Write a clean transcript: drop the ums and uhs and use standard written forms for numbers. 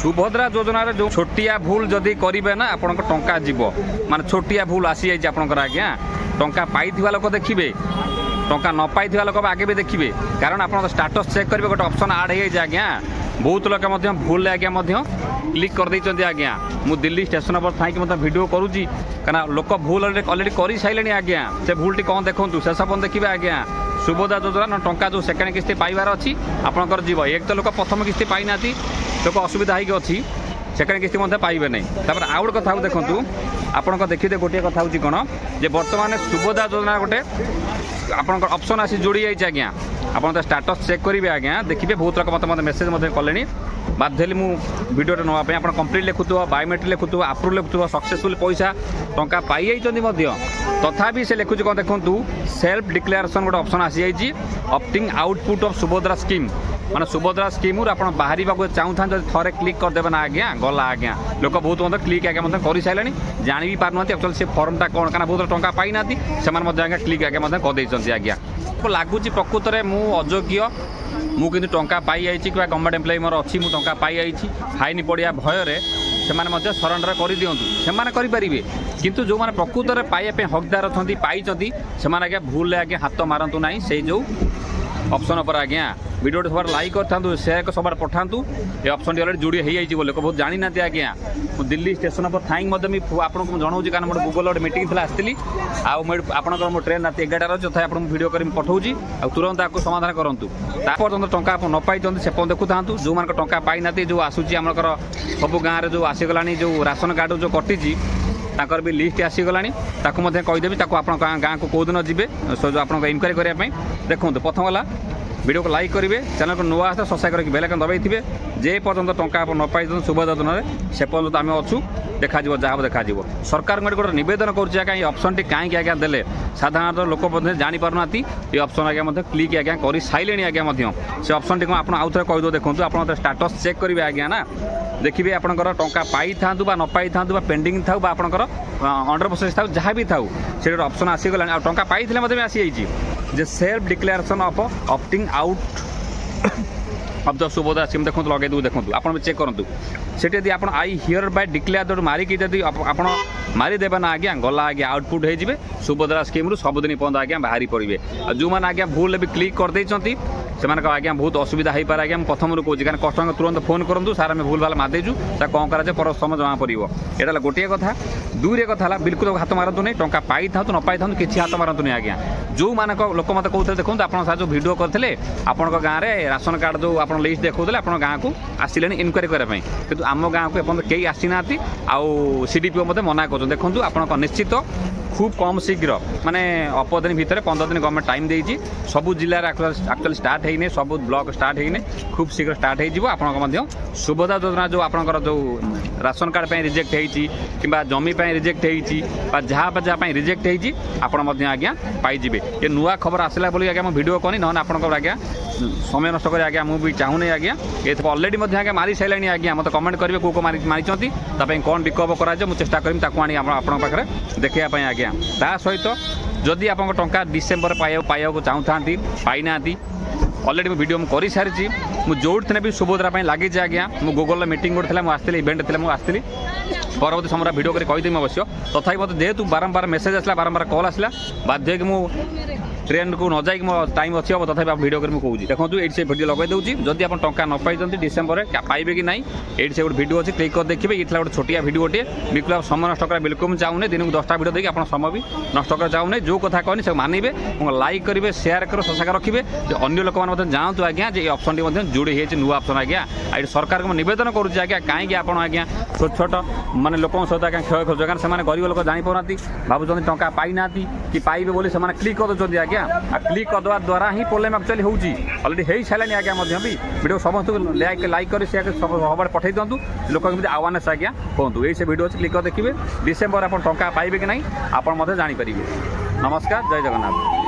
सुभद्रा योजन जो छोटिया भूल जदि करेंगे ना आपण टंका जीव माने छोटिया भूल आसी जाइए आपंकर आज्ञा टंका पाई लोक देखिए टंका न पाई लोक आगे भी देखिए कारण आप स्टाटस चेक करेंगे गोटे ऑप्शन आड हो आज्ञा बहुत लोग भूल आज्ञा क्लिक कर देते आज्ञा मु दिल्ली स्टेशन पर थी वीडियो करुँची क्या लोक भूल अलरेडी कर सारे आज्ञा से भूल कौन देखूँ शेष पर्यटन देखिए आज्ञा सुभद्रा योजना टंका जो सेकेंड किस्ती पाइबार अच्छी आपंकर जीव एक तो लोक प्रथम किस्ती पाई ना लोक असुविधा होगी अच्छी सेकेंड किस्ती पाइबे नहीं तापर आउ गोटे कथा देखूँ आपंकर देखिए गोटे कथा हूँ कौन जे बर्तमान सुभद्रा योजना गोटे आपंकर ऑप्शन आसी जोड़ी जाइए आज्ञा आप स्टाटस चेक करेंगे आज्ञा देखिए बहुत लोग मत मेसेज कले बाध्य भिडियो नापी आप कम्प्लीट लिखुव बायोमेट्रिक लिखुव आप्रुव लिखुव सक्सेसफुल पैसा टंका पाई तथापि से लिखुच कौन देखूँ सेल्फ डिक्लेरेशन गोटे ऑप्शन आसी जाइए opting output of Subhadra scheme माने सुभद्रा स्कीम आप बाहर चाहूँ जब थे क्लिक करदे ना आज्ञा गला आज्ञा लोक बहुत क्लिक आज्ञा कर सारे जानी भी पार एक्चुअली से फर्मटा कौन क्या बहुत टंका पाई ना से क्लिक आज्ञा कर आज्ञा लगुच प्रकृत में मु अयोग्य मुझे टंका पाई जाइए कि गवर्नमेंट एम्प्लॉय मोर अच्छी मुझे टंका पाई जाइए फाइन पड़ा भयर से सरेंडर कर दिंतु करेंगे किंतु जो मैंने प्रकृत में पाइबा हकदार अच्छा पाई से आज्ञा भूल आज्ञा हाथ मारतु ना से जो ऑप्शन पर आज्ञा वीडियो सब लाइक करूँ शेयर सब पठातु ये ऑप्शन टी अलरेडी जोड़ी हो जाइए लोक बहुत जानी ना आज्ञा दिल्ली स्टेशन पर थी आपको जनाऊँ कारण मोटे गूगल गोटे मीटिंग आसती आपर मो ट्रेन रात 11 तथा आपको भिडियो कर पठाऊँगी आ तुरंत आपको समाधान करूँ तापर्यंत टंका आप न पाई से देखु था जो मान टंका पाई ना जो आसूसी आमर सब गाँव में जो आसीगला जो राशन कार्ड जो कटी ताकर भी लिस्ट आसीगला कहीदेवी गाँव को कौ दिन जी आप इनक्वारी करने देखो प्रथम गला वीडियो को लाइक करेंगे चैनल को नुआ आसता सब्सक्राइब करके बेल आइकन दबाई थे जे पर्यंत टंका आप न पाई सुभद्रा योजना से पर्यंत आम अच्छू देखा जहाँ देखा सरकार गोटे नवेदन कर ऑप्शन टी कहीं आज्ञा देले साधारणतः लोक जापर ना ये ऑप्शन आज्ञा क्लिक आज्ञा कर सारे आज्ञा से ऑप्शन टी आप आउ थे कहीदे देखो आप स्टाटस चेक करेंगे आज्ञा ना देखिए आपंकर टंका पाई था न पाई था पेंडिंग था आपंकर अंडर प्रोसेस था जहाँ भी था से ऑप्शन आसीगला टंका पाई भी आसी जाइए जे self declaration of opting out of the Subhadra scheme देखो लगे देखो आप चेक करूँ से आप आई हियर बाय डिक्लेयर मारिकी जब आप मारिदेवे ना आज्ञा गला आज्ञा आउटपुट हो सुभद्रा स्कीम सबुदिन पर्यटन आज्ञा बाहरी पड़े जो मैंने आज्ञा भूल भी क्लिक करदे से आज्ञा बहुत असुविधा हो पाए आज्ञा प्रथम कहूँ कारण कस्टमर तुरंत फोन करूँ सार आम भूल भाल मारिदेचु कौन कराए पर समय जमा पड़ो यहाँ गोटे कथा दुई कथा बिल्कुल हाथ मारतु नहीं टंका पाई था न पाई था किसी हाथ मारतु नहीं आज्ञा जो मानक लोक मत कहते देखो आप जो भिडियो करते आपण गाँव में राशन कार्ड जो आप लिस्ट देखते आप गाँव को आसिले इनक्वारी करने कि आम गाँव को एपं कई आसी ना आउ सीडीपीओ मत मना कर देखो आप निश्चित खूब कम शीघ्र माने 10 दिन भितर 15 दिन गवर्नमेंट टाइम देती सबू जिले एक्चुअली स्टार्ट होने सब ब्लॉक स्टार्ट होने खूब शीघ्र स्टार्ट हो सुभद्रा योजना जो आपंकर जो राशन कार्ड पे रिजेक्ट होती कि जमी रिजेक्ट होती जहाँ रिजेक्ट होती आपड़ आज्ञा पाइबे ये नुआ खबर आसला बोली आज्ञा मुझे वीडियो कनी ना आपंकर आज्ञा समय नष्ट कर आज्ञा मुझे चाहूनी आज्ञा ये अलरेडी आज्ञा मारी सारे आज्ञा मत कमेंट करेंगे कौ मारी कौन विकल्प कराए मुझे चेष्टा करी पाखे देखापी आज्ञा ता सहित जदि आप टंका डिसेम्बर पाइबा चाहूँ पाई ना अलरेडी वीडियो कर सारी मुझे जोड़ी भी सुभद्रा लगी आज्ञा मुझे गूगल मीटिंग गोटे आसती इवेंट थी मुझे परवर्ती समय वीडियो कर कहीदेमी अवश्य तथापि मतलब जेहेतु बारंबार मेसेज आसला बारंबार कॉल आसला बाध्य मुझे ट्रेन को न जाइक मो टाइम अच्छी हम तथापि वीडियो कर कहूँ देखो ये से वीडियो लगे दूसरी जदि आप टंका न पाई डिसेम्बर पाइबे कि नहीं ये से गोटे वीडियो अच्छी क्लिक कर देखिए ये गोटे छोटिया वीडियो गोटे बिल्कुल आप समय नष्ट करा बिल्कुल मुझे चाहूँ दिन को 10टा वीडियो देखिए आप समय भी नष्ट कर चाहूँ जो कथा कहनी से मानवे लाइक करेंगे शेयर कर सब्सक्राइब रखिए अन्य लोक मैंने जानतु आज्ञा ये ऑप्शन टी जोड़ी होती नुआ ऑप्शन आज्ञा ये सरकार को निवेदन करुँच आज्ञा कहीं आप आज्ञा छोट छोट माने लोकों सहित आज्ञा क्षय कर कारण से गरीब लोक जानीपार भावुं टंका पाई ना कि पाइबे बोली से क्लिक कर दूसरी आज्ञा क्लिक करदे द्वारा ही प्रोब्लेम एक्चुअली होगी अलरेडी हो सारे आज्ञा भी वीडियो समस्त लाइक कर शेयर सब पठे दिंतु लोक अवेयरनेस आज्ञा कहतु ये से वीडियो क्लिक कर देखिए डिसेम्बर आप टंका पाइबे कि नहीं आप जानीपर नमस्कार जय जगन्नाथ।